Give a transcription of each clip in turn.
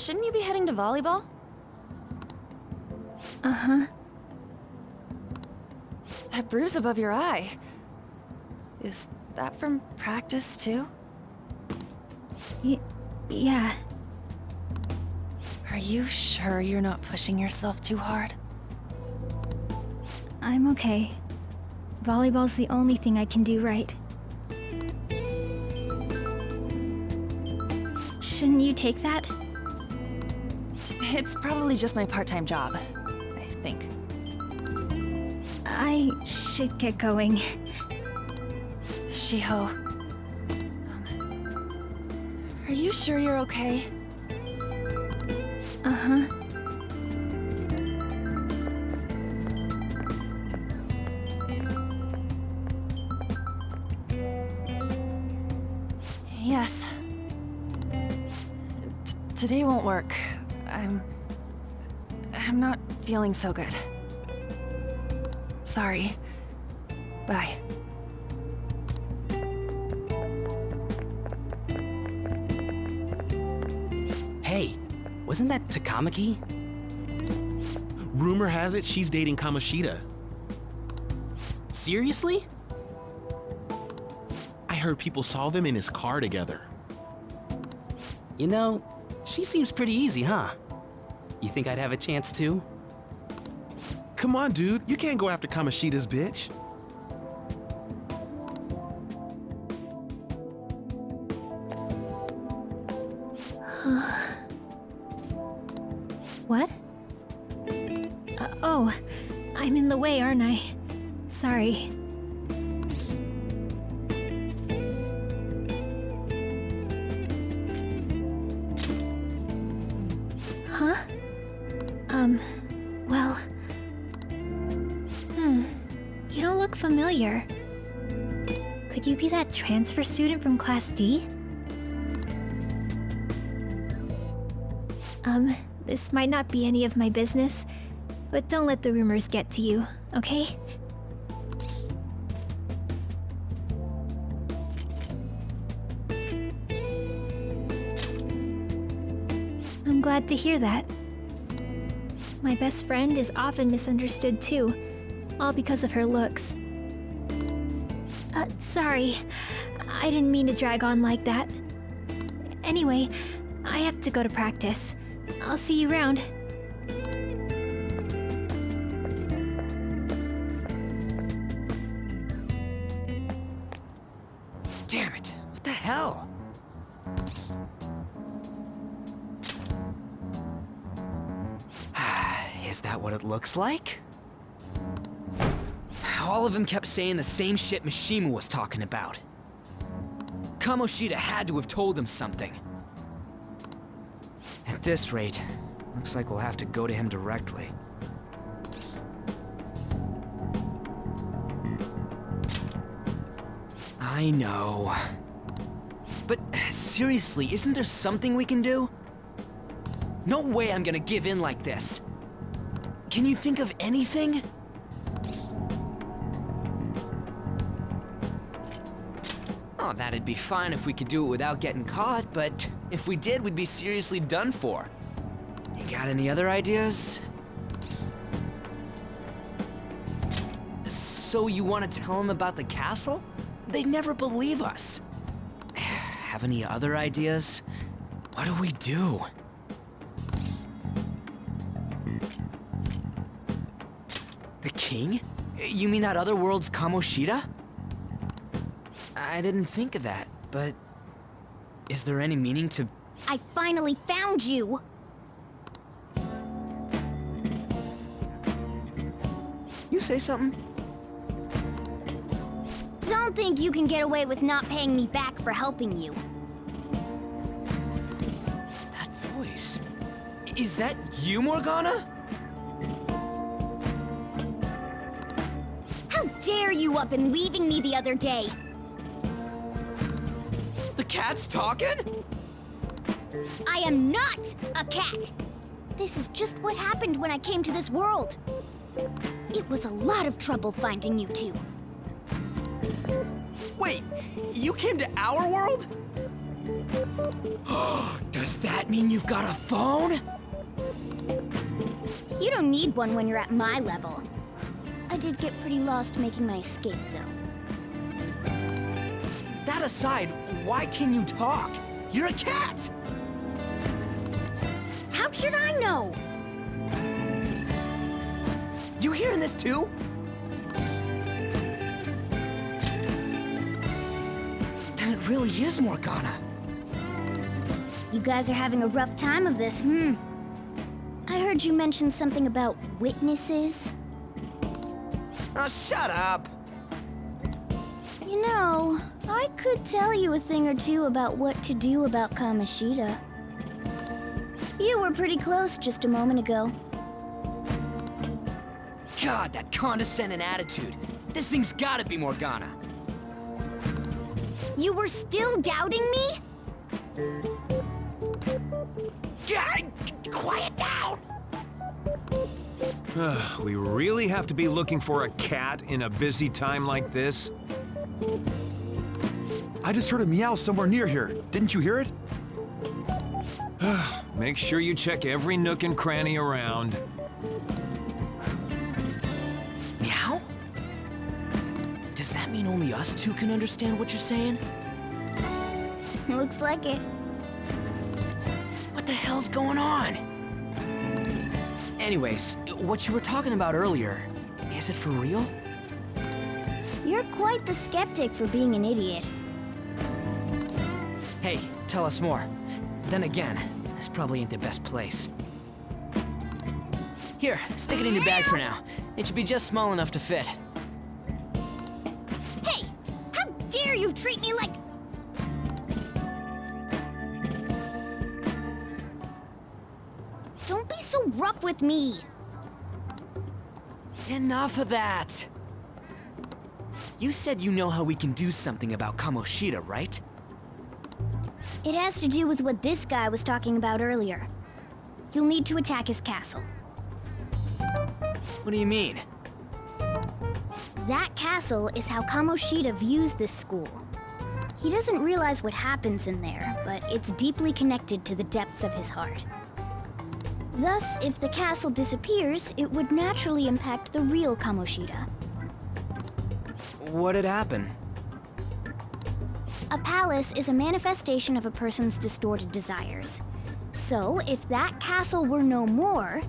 shouldn't you be heading to volleyball? Uh-huh. That bruise above your eye. Is that from practice, too? Yeah. Are you sure you're not pushing yourself too hard? I'm okay. Volleyball's the only thing I can do right. Shouldn't you take that? It's probably just my part-time job, I think. I should get going. Shiho. Are you sure you're okay? Uh-huh. Yes. Today won't work. I'm not feeling so good. Sorry. Bye. Hey, wasn't that Takamaki? Rumor has it she's dating Kamoshida. Seriously? I heard people saw them in his car together. You know, she seems pretty easy, huh? You think I'd have a chance too? Come on, dude. You can't go after Kamoshida's bitch. What? Oh, I'm in the way, aren't I? Sorry. Huh? Well... You don't look familiar. Could you be that transfer student from Class D? This might not be any of my business, but don't let the rumors get to you, okay? I'm glad to hear that. My best friend is often misunderstood too, all because of her looks. Sorry. I didn't mean to drag on like that. Anyway, I have to go to practice. I'll see you around. Damn it! What the hell? Is that what it looks like? All of them kept saying the same shit Mishima was talking about. Kamoshida had to have told him something. At this rate, looks like we'll have to go to him directly. I know. But seriously, isn't there something we can do? No way I'm gonna give in like this. Can you think of anything? Oh, that'd be fine if we could do it without getting caught, but if we did, we'd be seriously done for. You got any other ideas? So you want to tell them about the castle? They'd never believe us. Have any other ideas? What do we do? The king? You mean that other world's Kamoshida? I didn't think of that, but is there any meaning to... I finally found you! You say something? Don't think you can get away with not paying me back for helping you. That voice... Is that you, Morgana? How dare you up and leaving me the other day? The cat's talking? I am not a cat! This is just what happened when I came to this world. It was a lot of trouble finding you two. Wait, you came to our world? Does that mean you've got a phone? You don't need one when you're at my level. I did get pretty lost making my escape, though. That aside, why can you talk? You're a cat! How should I know? You hearing this too? Then it really is Morgana. You guys are having a rough time of this, I heard you mention something about witnesses. Oh, shut up! You know, I could tell you a thing or two about what to do about Kamoshida. You were pretty close just a moment ago. God, that condescending attitude. This thing's gotta be Morgana. You were still doubting me? Yeah, quiet down! We really have to be looking for a cat in a busy time like this? I just heard a meow somewhere near here. Didn't you hear it? Make sure you check every nook and cranny around. Meow? Does that mean only us two can understand what you're saying? Looks like it. What the hell's going on? Anyways, what you were talking about earlier, is it for real? You're quite the skeptic for being an idiot. Hey, tell us more. Then again, this probably ain't the best place. Here, stick it in your bag for now. It should be just small enough to fit. Hey! How dare you treat me like... Don't be so rough with me! Enough of that! You said you know how we can do something about Kamoshida, right? It has to do with what this guy was talking about earlier. You'll need to attack his castle. What do you mean? That castle is how Kamoshida views this school. He doesn't realize what happens in there, but it's deeply connected to the depths of his heart. Thus, if the castle disappears, it would naturally impact the real Kamoshida. What'd happen? A palace is a manifestation of a person's distorted desires. So, if that castle were no more...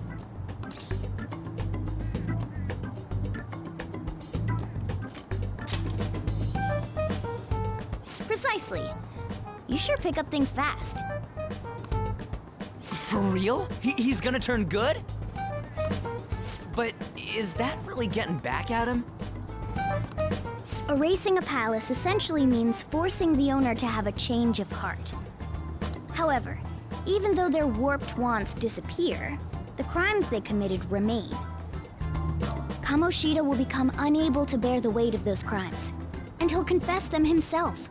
Precisely. You sure pick up things fast. For real? He's gonna turn good? But is that really getting back at him? Erasing a palace essentially means forcing the owner to have a change of heart. However, even though their warped wants disappear, the crimes they committed remain. Kamoshida will become unable to bear the weight of those crimes, and he'll confess them himself.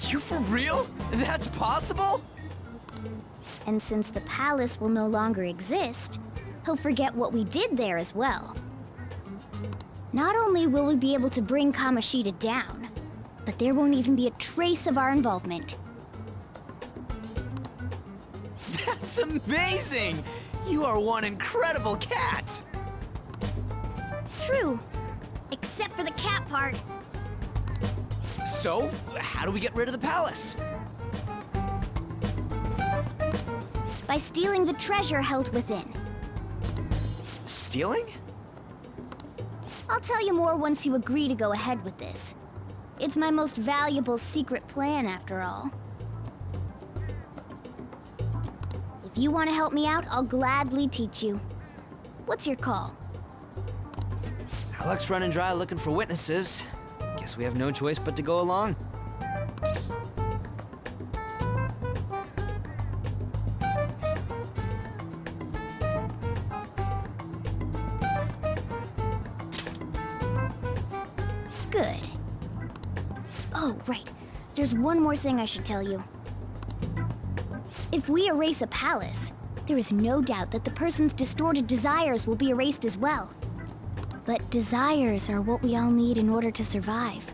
You for real? That's possible? And since the palace will no longer exist, he'll forget what we did there as well. Not only will we be able to bring Kamoshida down, but there won't even be a trace of our involvement. That's amazing! You are one incredible cat! True, except for the cat part. So, how do we get rid of the palace? By stealing the treasure held within. Stealing? I'll tell you more once you agree to go ahead with this. It's my most valuable secret plan, after all. If you want to help me out, I'll gladly teach you. What's your call? Our luck's running dry looking for witnesses. Guess we have no choice but to go along. Good. Oh, right. There's one more thing I should tell you. If we erase a palace, there is no doubt that the person's distorted desires will be erased as well. But desires are what we all need in order to survive.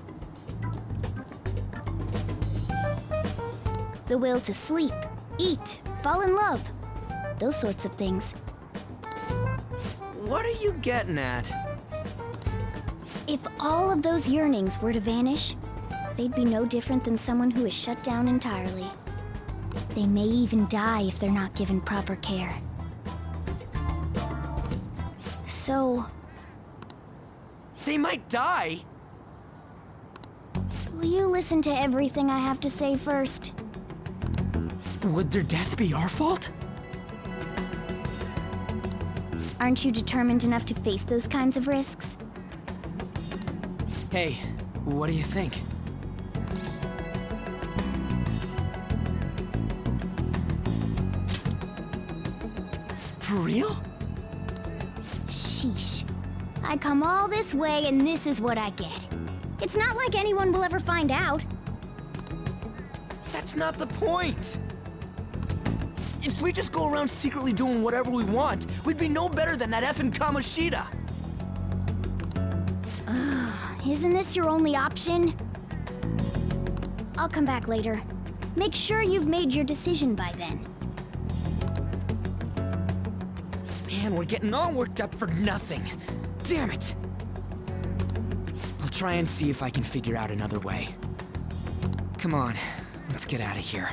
The will to sleep, eat, fall in love. Those sorts of things. What are you getting at? If all of those yearnings were to vanish, they'd be no different than someone who is shut down entirely. They may even die if they're not given proper care. So, They might die. will you listen to everything I have to say first? Would their death be our fault? Aren't you determined enough to face those kinds of risks? Hey, what do you think? For real? Sheesh. I come all this way and this is what I get. It's not like anyone will ever find out. That's not the point. If we just go around secretly doing whatever we want, we'd be no better than that effing Kamoshida. Isn't this your only option? I'll come back later. Make sure you've made your decision by then. Man, we're getting all worked up for nothing. Damn it. I'll try and see if I can figure out another way. Come on, let's get out of here.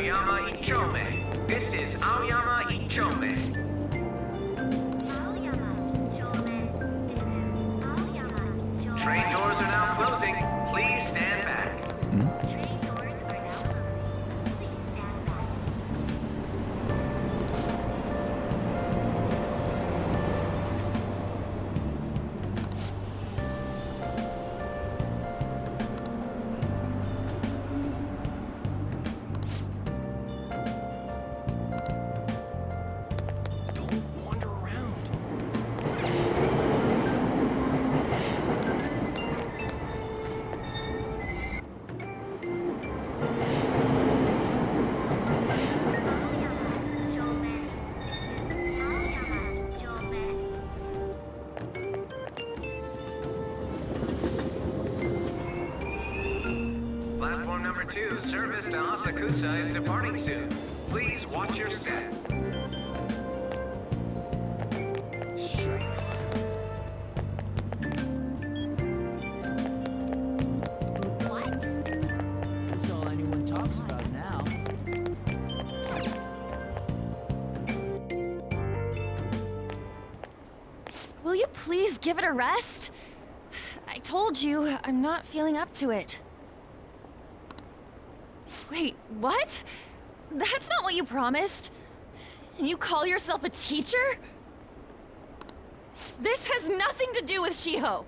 Aoyama Ichome. This is Aoyama Ichome. Train doors are now closing. Please stand back. service to Asakusa is departing soon. Please watch your step. Shucks. That's all anyone talks about now. Will you please give it a rest? I told you, I'm not feeling up to it. Wait, what? That's not what you promised. And you call yourself a teacher? This has nothing to do with Shiho.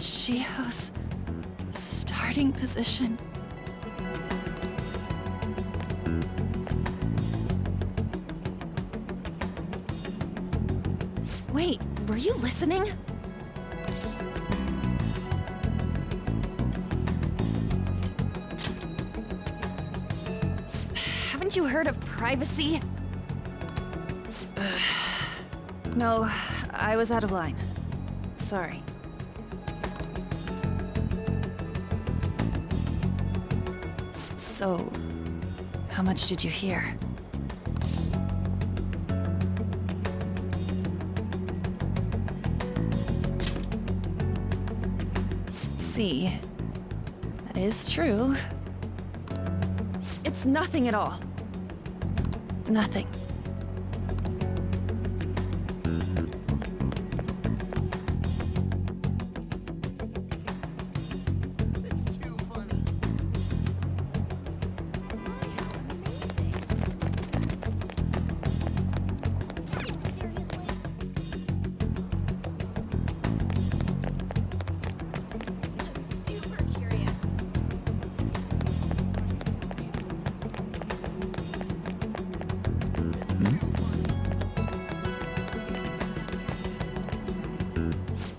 Shiho's starting position. Wait, were you listening? Haven't you heard of privacy? No, I was out of line. Sorry. So, how much did you hear? See, that is true. It's nothing at all. Nothing. It's too funny.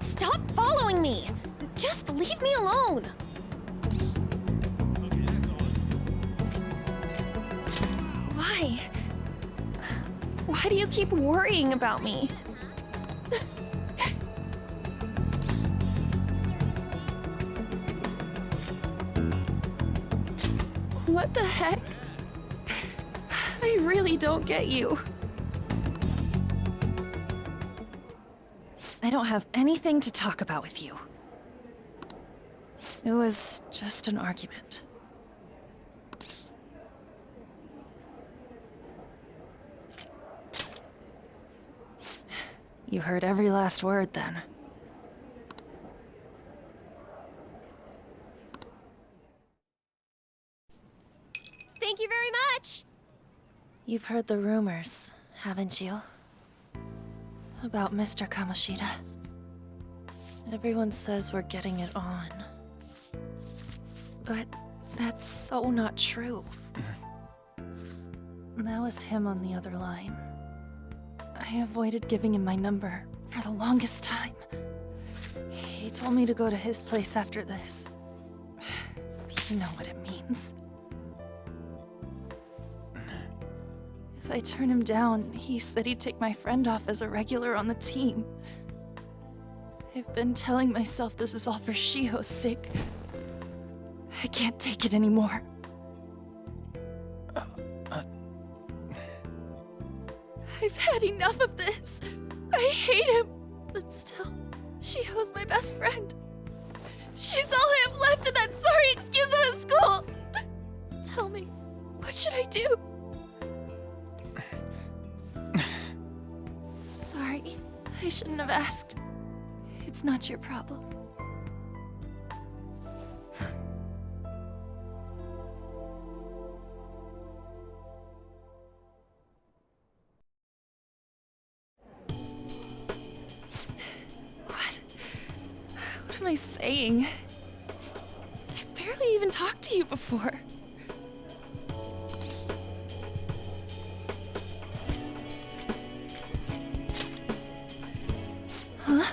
Stop following me! Just leave me alone! Why? Why do you keep worrying about me? What the heck? I really don't get you. I don't have anything to talk about with you. It was just an argument. You heard every last word then. Thank you very much! You've heard the rumors, haven't you? About Mr. Kamoshida. Everyone says we're getting it on. But that's so not true. That was him on the other line. I avoided giving him my number for the longest time. He told me to go to his place after this. You know what it means. If I turn him down, he said he'd take my friend off as a regular on the team. I've been telling myself this is all for Shiho's sake. I can't take it anymore. I've had enough of this. I hate him. But still, Shiho's my best friend. She's all I have left in that sorry excuse of a school. Tell me, what should I do? Sorry, I shouldn't have asked. It's not your problem. What am I saying? I've barely even talked to you before. Huh?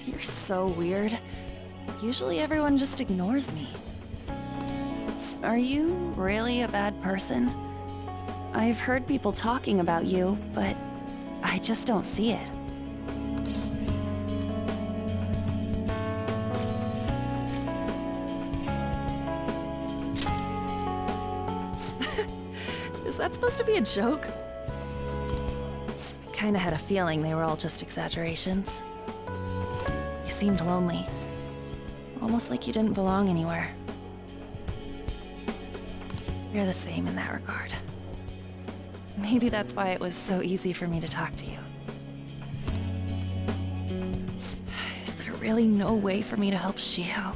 You're so weird. Usually everyone just ignores me. Are you really a bad person? I've heard people talking about you, but I just don't see it. Is that supposed to be a joke? I kinda had a feeling they were all just exaggerations. You seemed lonely. Almost like you didn't belong anywhere. You're the same in that regard. Maybe that's why it was so easy for me to talk to you. Is there really no way for me to help Shiho?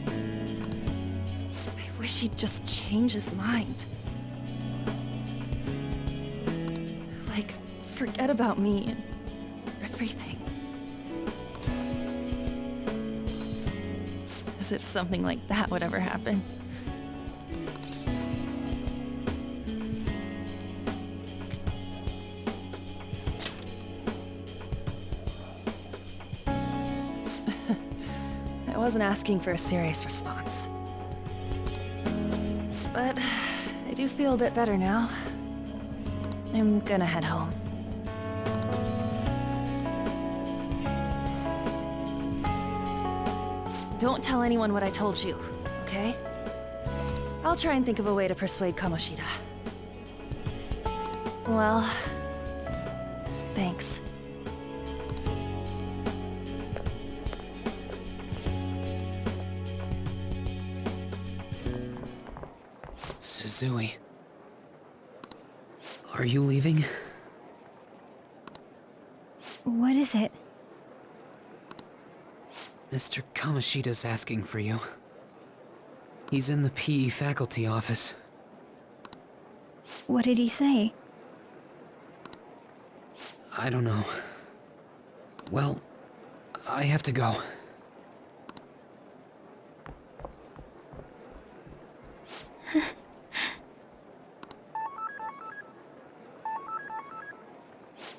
I wish he'd just change his mind. Like, forget about me and everything. As if something like that would ever happen. I wasn't asking for a serious response. But I do feel a bit better now. I'm gonna head home. Don't tell anyone what I told you, okay? I'll try and think of a way to persuade Kamoshida. Well, thanks. Suzui. Are you leaving? What is it? Mr. Kamoshida's asking for you. He's in the PE faculty office. What did he say? I don't know. Well, I have to go.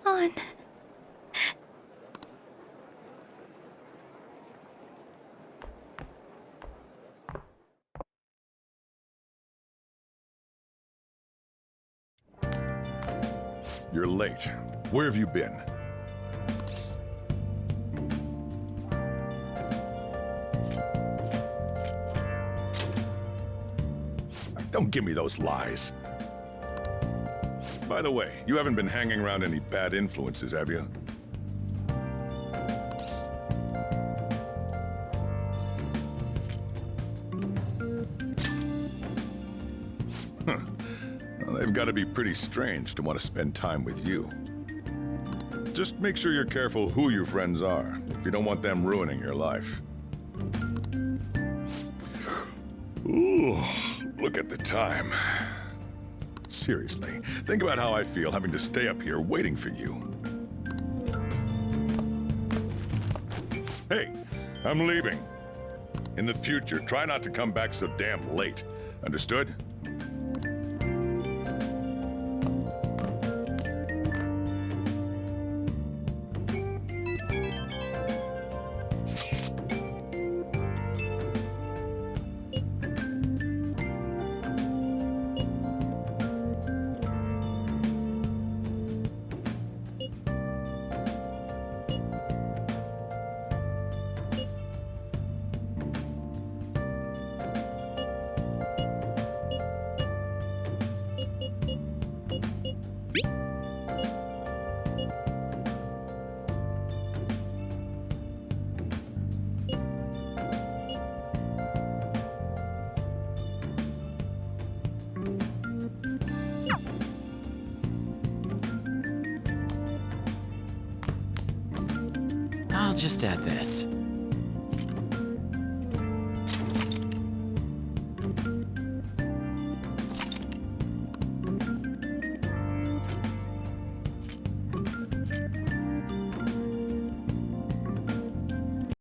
On. You're late. Where have you been? Don't give me those lies. By the way, you haven't been hanging around any bad influences, have you? Huh. Well, they've got to be pretty strange to want to spend time with you. Just make sure you're careful who your friends are, if you don't want them ruining your life. Ooh, look at the time. Seriously, think about how I feel having to stay up here waiting for you. Hey, I'm leaving. In the future, try not to come back so damn late. Understood? I'll just add this.